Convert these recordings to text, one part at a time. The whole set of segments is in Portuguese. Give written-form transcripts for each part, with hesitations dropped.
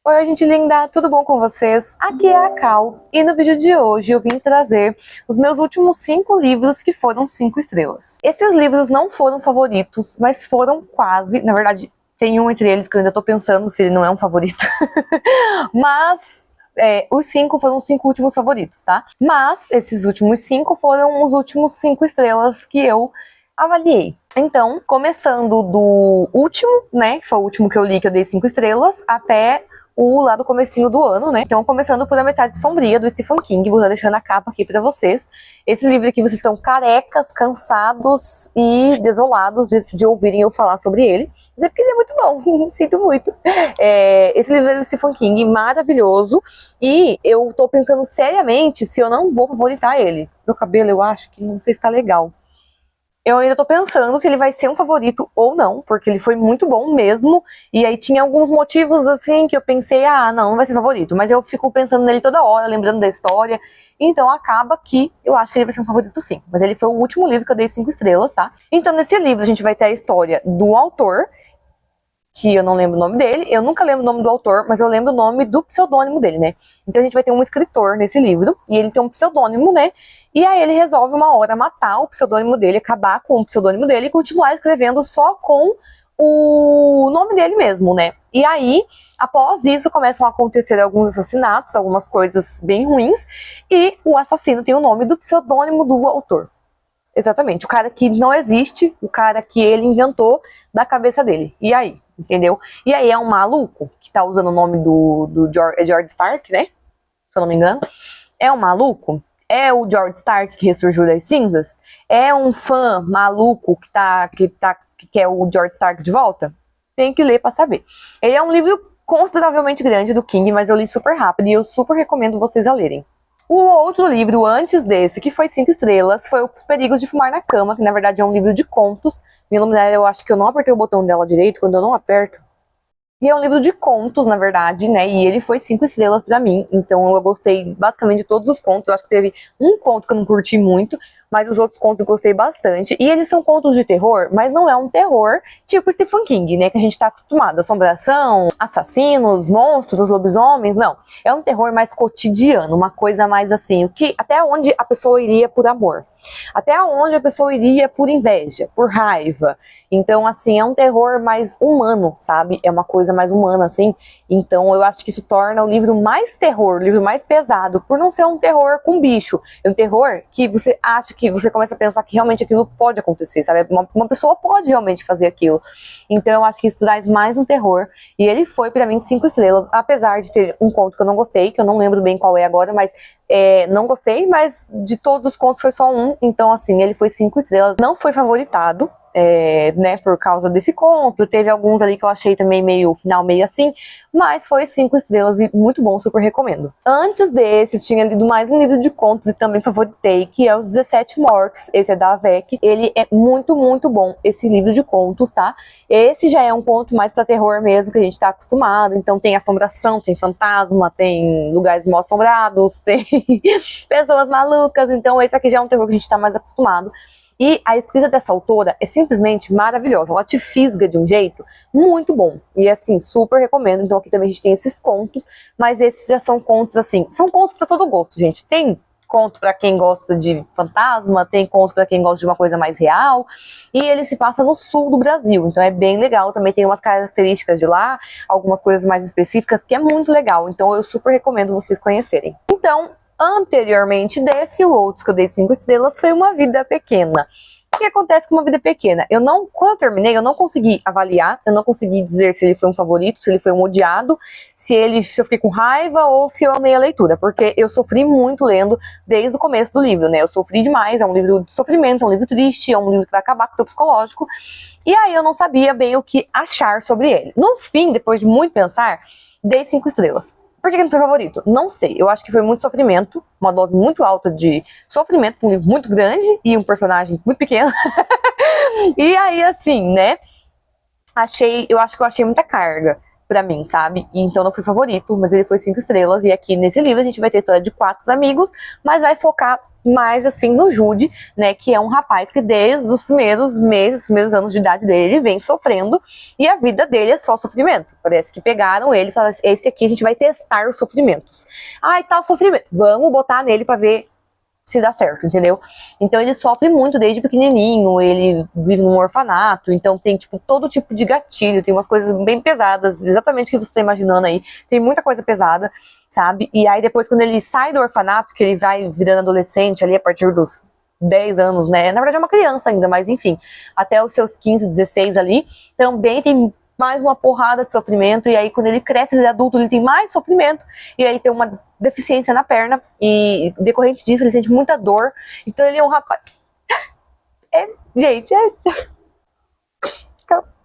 Oi, gente linda, tudo bom com vocês? Aqui é a Cal e no vídeo de hoje eu vim trazer os meus últimos 5 livros que foram 5 estrelas. Esses livros não foram favoritos, mas foram quase, na verdade tem um entre eles que eu ainda tô pensando se ele não é um favorito, mas os 5 foram os 5 últimos favoritos, tá? Mas esses últimos 5 foram os últimos 5 estrelas que eu avaliei. Então, começando do último, né, que foi o último que eu li que eu dei 5 estrelas, até o lá do comecinho do ano, né? Então, começando por A Metade Sombria, do Stephen King, vou estar deixando a capa aqui pra vocês. Esse livro aqui, vocês estão carecas, cansados e desolados de ouvirem eu falar sobre ele. Mas é porque ele é muito bom, sinto muito. Esse livro é do Stephen King, maravilhoso. E eu tô pensando seriamente se eu não vou favoritar ele. Meu cabelo, eu acho que não sei se tá legal. Eu ainda tô pensando se ele vai ser um favorito ou não, porque ele foi muito bom mesmo, e aí tinha alguns motivos assim que eu pensei, não vai ser favorito, mas eu fico pensando nele toda hora, lembrando da história, então acaba que eu acho que ele vai ser um favorito sim, mas ele foi o último livro que eu dei 5 estrelas, tá? Então nesse livro a gente vai ter a história do autor, que eu não lembro o nome dele, eu nunca lembro o nome do autor, mas eu lembro o nome do pseudônimo dele, né? Então a gente vai ter um escritor nesse livro, e ele tem um pseudônimo, né? E aí ele resolve uma hora matar o pseudônimo dele, acabar com o pseudônimo dele e continuar escrevendo só com o nome dele mesmo, né? E aí, após isso, começam a acontecer alguns assassinatos, algumas coisas bem ruins, e o assassino tem o nome do pseudônimo do autor. Exatamente, o cara que não existe, o cara que ele inventou da cabeça dele. E aí, entendeu? E aí é um maluco que tá usando o nome do George Stark, né? Se eu não me engano. É um maluco? É o George Stark que ressurgiu das cinzas? É um fã maluco que quer o George Stark de volta? Tem que ler pra saber. Ele é um livro consideravelmente grande do King, mas eu li super rápido e eu super recomendo vocês a lerem. O outro livro antes desse, que foi 5 estrelas, foi Os Perigos de Fumar na Cama, que na verdade é um livro de contos. Minha luminária, eu acho que eu não apertei o botão dela direito, quando eu não aperto. E é um livro de contos, na verdade, né? E ele foi 5 estrelas pra mim. Então eu gostei basicamente de todos os contos. Eu acho que teve um conto que eu não curti muito, mas os outros contos eu gostei bastante. E eles são contos de terror, mas não é um terror tipo Stephen King, né? Que a gente tá acostumado. Assombração, assassinos, monstros, lobisomens. Não. É um terror mais cotidiano, uma coisa mais assim, até onde a pessoa iria por amor. Até onde a pessoa iria por inveja, por raiva. Então, assim, é um terror mais humano, sabe? É uma coisa mais humana, assim. Então, eu acho que isso torna o livro mais terror, o livro mais pesado, por não ser um terror com bicho. É um terror que você acha que você começa a pensar que realmente aquilo pode acontecer, sabe? Uma pessoa pode realmente fazer aquilo. Então, eu acho que isso traz mais um terror. E ele foi, pra mim, 5 estrelas, apesar de ter um conto que eu não gostei, que eu não lembro bem qual é agora, mas não gostei, mas de todos os contos foi só um, então assim, ele foi 5 estrelas, não foi favoritado, né, por causa desse conto, teve alguns ali que eu achei também meio, final meio assim, mas foi 5 estrelas e muito bom, super recomendo. Antes desse, tinha lido mais um livro de contos e também favoritei, que é Os 17 Mortos, esse é da Avec, ele é muito, muito bom, esse livro de contos, tá? Esse já é um conto mais pra terror mesmo, que a gente tá acostumado, então tem assombração, tem fantasma, tem lugares mal assombrados, tem pessoas malucas, então esse aqui já é um terror que a gente tá mais acostumado. E a escrita dessa autora é simplesmente maravilhosa, ela te fisga de um jeito muito bom, e assim, super recomendo. Então aqui também a gente tem esses contos, mas esses já são contos assim, são contos pra todo gosto, gente. Tem conto pra quem gosta de fantasma, tem conto pra quem gosta de uma coisa mais real, e ele se passa no sul do Brasil, então é bem legal, também tem umas características de lá, algumas coisas mais específicas, que é muito legal, então eu super recomendo vocês conhecerem. Então, anteriormente desse, o outro que eu dei 5 estrelas foi Uma Vida Pequena. O que acontece com Uma Vida Pequena? Quando eu terminei, eu não consegui avaliar, eu não consegui dizer se ele foi um favorito, se ele foi um odiado, se eu fiquei com raiva ou se eu amei a leitura, porque eu sofri muito lendo desde o começo do livro, né? Eu sofri demais, é um livro de sofrimento, é um livro triste, é um livro que vai acabar com o teu psicológico, e aí eu não sabia bem o que achar sobre ele. No fim, depois de muito pensar, dei 5 estrelas. Por que não foi favorito? Não sei. Eu acho que foi muito sofrimento, uma dose muito alta de sofrimento para um livro muito grande e um personagem muito pequeno. E aí, assim, né? Eu acho que eu achei muita carga pra mim, sabe? E então não foi favorito, mas ele foi 5 estrelas. E aqui nesse livro a gente vai ter a história de 4 amigos, mas vai focar mais assim no Jude, né, que é um rapaz que desde os primeiros meses, primeiros anos de idade dele, ele vem sofrendo e a vida dele é só sofrimento. Parece que pegaram ele e falaram assim, esse aqui a gente vai testar os sofrimentos. Ai, tá o sofrimento, vamos botar nele pra ver se dá certo, entendeu? Então ele sofre muito desde pequenininho, ele vive num orfanato, então tem tipo todo tipo de gatilho, tem umas coisas bem pesadas, exatamente o que você tá imaginando aí, tem muita coisa pesada, sabe? E aí depois quando ele sai do orfanato, que ele vai virando adolescente ali a partir dos 10 anos, né? Na verdade é uma criança ainda, mas enfim, até os seus 15, 16 ali, também tem mais uma porrada de sofrimento, e aí quando ele cresce, ele é adulto, ele tem mais sofrimento, e aí tem uma deficiência na perna, e decorrente disso ele sente muita dor, então ele é um rapaz... Gente,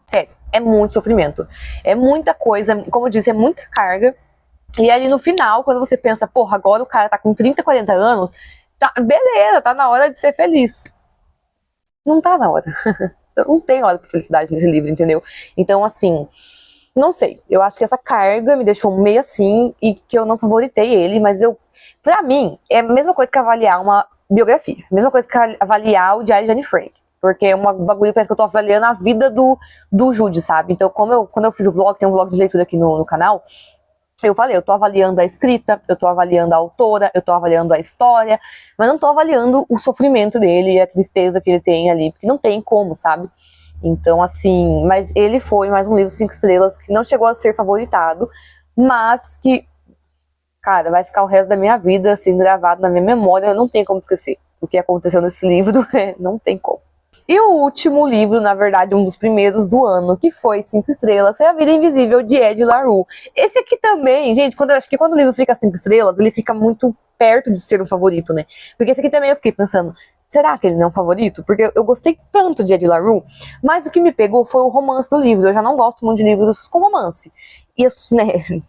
sério, é muito sofrimento, é muita coisa, como eu disse, é muita carga, e ali no final, quando você pensa, porra, agora o cara tá com 30, 40 anos, tá, beleza, tá na hora de ser feliz. Não tá na hora. Não tem hora pra felicidade nesse livro, entendeu? Então, assim, não sei. Eu acho que essa carga me deixou meio assim e que eu não favoritei ele, mas pra mim, é a mesma coisa que avaliar uma biografia. A mesma coisa que avaliar o Diário de Anne Frank. Porque é uma bagulho que parece que eu tô avaliando a vida do Jude, sabe? Então, quando eu fiz o vlog, tem um vlog de leitura aqui no canal, eu falei, eu tô avaliando a escrita, eu tô avaliando a autora, eu tô avaliando a história, mas não tô avaliando o sofrimento dele e a tristeza que ele tem ali, porque não tem como, sabe? Então, assim, mas ele foi mais um livro 5 estrelas que não chegou a ser favoritado, mas que, cara, vai ficar o resto da minha vida, assim, gravado na minha memória, eu não tenho como esquecer o que aconteceu nesse livro, não tem como. E o último livro, na verdade, um dos primeiros do ano, que foi 5 estrelas, foi A Vida Invisível, de Ed La Rue. Esse aqui também, gente, acho que quando o livro fica 5 estrelas, ele fica muito perto de ser um favorito, né? Porque esse aqui também eu fiquei pensando, será que ele não é um favorito? Porque eu gostei tanto de Ed La Rue, mas o que me pegou foi o romance do livro. Eu já não gosto muito de livros com romance. Isso, né,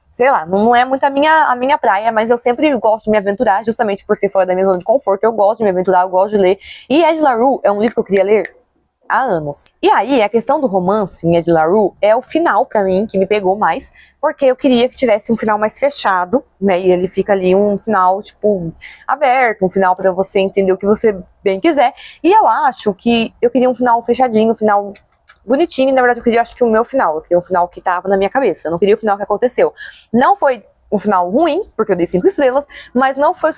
sei lá, não é muito a minha praia, mas eu sempre gosto de me aventurar, justamente por ser fora da minha zona de conforto, eu gosto de me aventurar, eu gosto de ler. E Ed La Rue é um livro que eu queria ler há anos. E aí, a questão do romance em Ed La Rue é o final, pra mim, que me pegou mais, porque eu queria que tivesse um final mais fechado, né, e ele fica ali um final, tipo, aberto, um final pra você entender o que você bem quiser. E eu acho que eu queria um final fechadinho, um final bonitinho, e na verdade eu queria, acho que o meu final, eu queria um final que tava na minha cabeça, eu não queria o final que aconteceu. Não foi um final ruim, porque eu dei 5 estrelas, mas não foi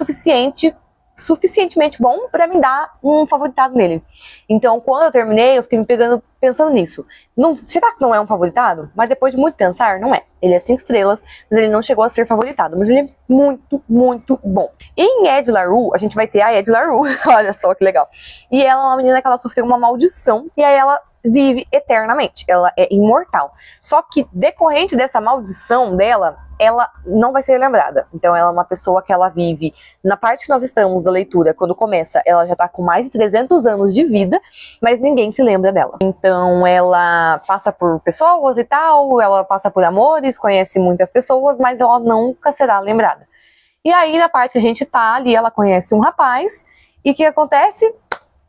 suficientemente bom pra me dar um favoritado nele. Então, quando eu terminei, eu fiquei me pegando, pensando nisso. Será que não é um favoritado? Mas depois de muito pensar, não é. Ele é 5 estrelas, mas ele não chegou a ser favoritado. Mas ele é muito, muito bom. E em Ed La Rue, a gente vai ter a Ed La Rue. Olha só que legal. E ela é uma menina que ela sofreu uma maldição, e aí ela vive eternamente, ela é imortal. Só que decorrente dessa maldição dela, ela não vai ser lembrada. Então ela é uma pessoa que ela vive, na parte que nós estamos da leitura, quando começa, ela já tá com mais de 300 anos de vida, mas ninguém se lembra dela. Então ela passa por pessoas e tal, ela passa por amores, conhece muitas pessoas, mas ela nunca será lembrada. E aí na parte que a gente tá ali, ela conhece um rapaz, e o que acontece?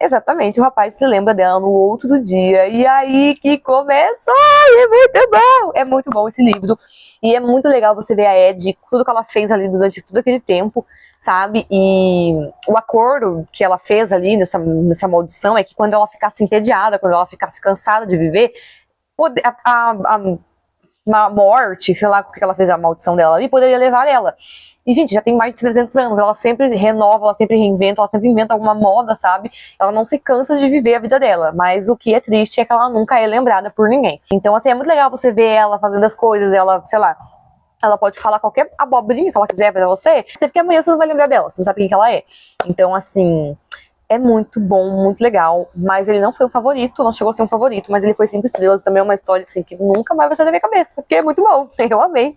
Exatamente, o rapaz se lembra dela no outro dia, e aí que começa, é muito bom! É muito bom esse livro, e é muito legal você ver a Ed, tudo que ela fez ali durante todo aquele tempo, sabe? E o acordo que ela fez ali nessa maldição é que quando ela ficasse entediada, quando ela ficasse cansada de viver, a morte, sei lá o que ela fez, a maldição dela ali, poderia levar ela. E, gente, já tem mais de 300 anos, ela sempre renova, ela sempre reinventa, ela sempre inventa alguma moda, sabe? Ela não se cansa de viver a vida dela, mas o que é triste é que ela nunca é lembrada por ninguém. Então, assim, é muito legal você ver ela fazendo as coisas, ela, sei lá, ela pode falar qualquer abobrinha que ela quiser pra você, porque amanhã você não vai lembrar dela, você não sabe quem que ela é. Então, assim, é muito bom, muito legal, mas ele não foi um favorito, não chegou a ser um favorito, mas ele foi 5 estrelas, também é uma história, assim, que nunca mais vai sair da minha cabeça, porque é muito bom, eu amei.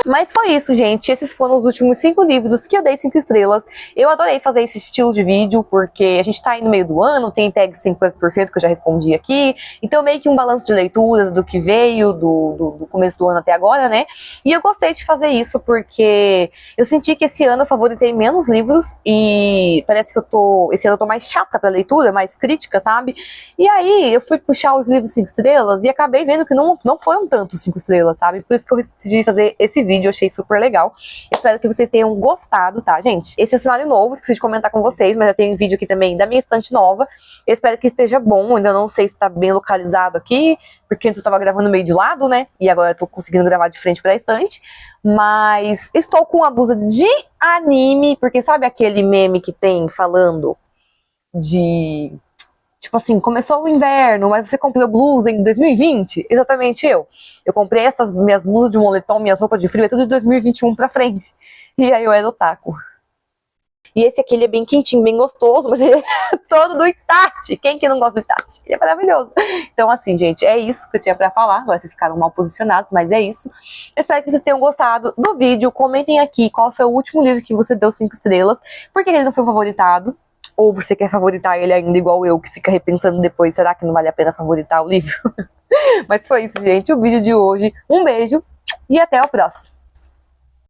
Mas foi isso, gente. Esses foram os últimos 5 livros que eu dei 5 estrelas. Eu adorei fazer esse estilo de vídeo, porque a gente tá aí no meio do ano, tem tag 50% que eu já respondi aqui. Então meio que um balanço de leituras do que veio do começo do ano até agora, né? E eu gostei de fazer isso porque eu senti que esse ano eu favoritei menos livros e parece que esse ano eu tô mais chata pra leitura, mais crítica, sabe? E aí eu fui puxar os livros 5 estrelas e acabei vendo que não foram tantos 5 estrelas, sabe? Por isso que eu decidi fazer esse esse vídeo, eu achei super legal. Espero que vocês tenham gostado, tá, gente? Esse é o cenário novo, esqueci de comentar com vocês, mas já tem um vídeo aqui também da minha estante nova. Eu espero que esteja bom, ainda não sei se tá bem localizado aqui, porque eu tava gravando meio de lado, né? E agora eu tô conseguindo gravar de frente pra estante. Mas estou com uma blusa de anime, porque sabe aquele meme que tem falando de... Tipo assim, começou o inverno, mas você comprou blusa em 2020? Exatamente eu. Eu comprei essas minhas blusas de moletom, minhas roupas de frio, é tudo de 2021 pra frente. E aí eu era otaku. E esse aqui, ele é bem quentinho, bem gostoso, mas ele é todo do Itachi. Quem que não gosta do Itachi? Ele é maravilhoso. Então, assim, gente, é isso que eu tinha pra falar. Agora vocês ficaram mal posicionados, mas é isso. Eu espero que vocês tenham gostado do vídeo. Comentem aqui qual foi o último livro que você deu 5 estrelas. Por que ele não foi favoritado? Ou você quer favoritar ele ainda igual eu, que fica repensando depois, será que não vale a pena favoritar o livro? Mas foi isso, gente, o vídeo de hoje. Um beijo e até o próximo.